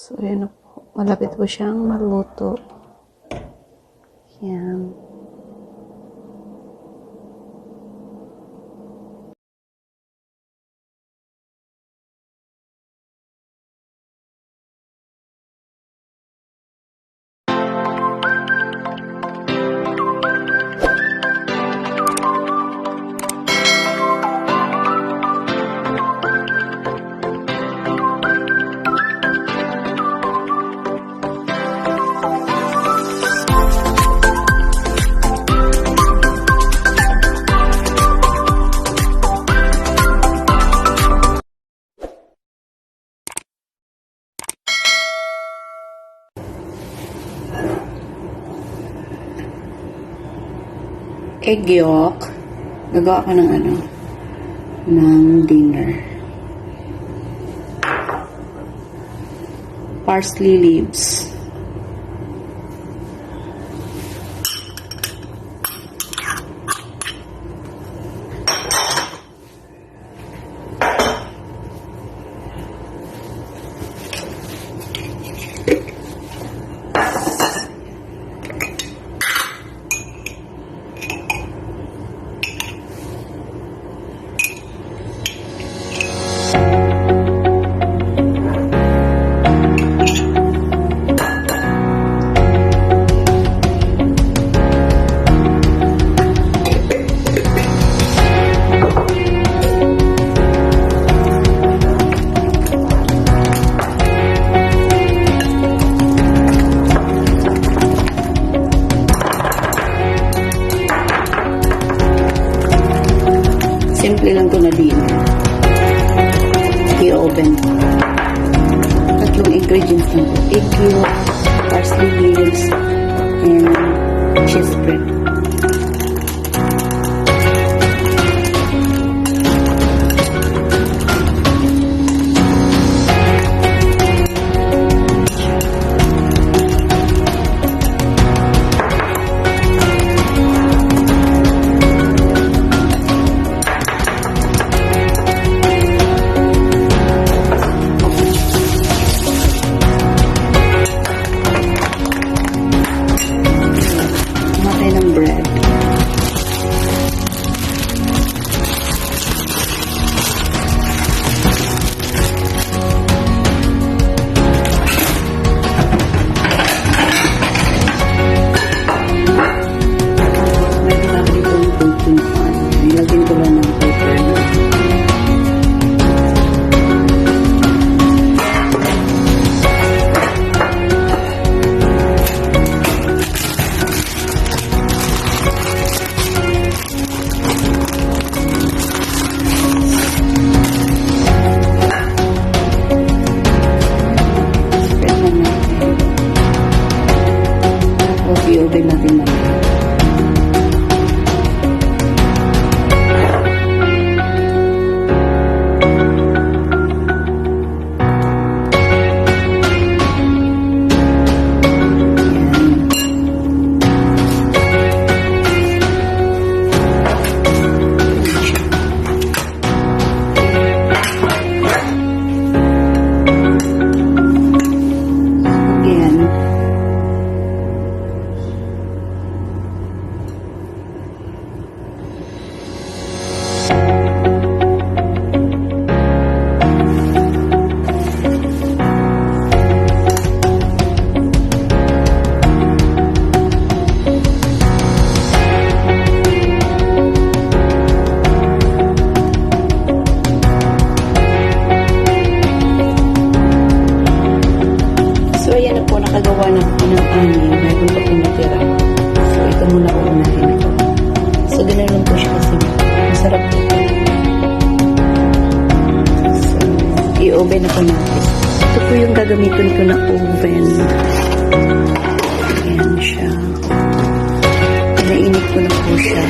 So, yan na po. Malapit po siyang maluto. Yan. Egg yolk. Gagawa ko ng ng dinner. Parsley leaves. Simple lang ito na dinner. I-oven. Tatlong ingredients lang ito. Egg yolk, parsley leaves, and cheese spread. I-open natin naman. Nakagawa na ako ng anin. Mayroon pa kong natira. So, ito muna uunahin ito. So, ganoon po siya kasi masarap ito. So, i-oven ako natin. Ito po yung gagamitin ko na oven. Ayan siya. Pinainit ko na po siya.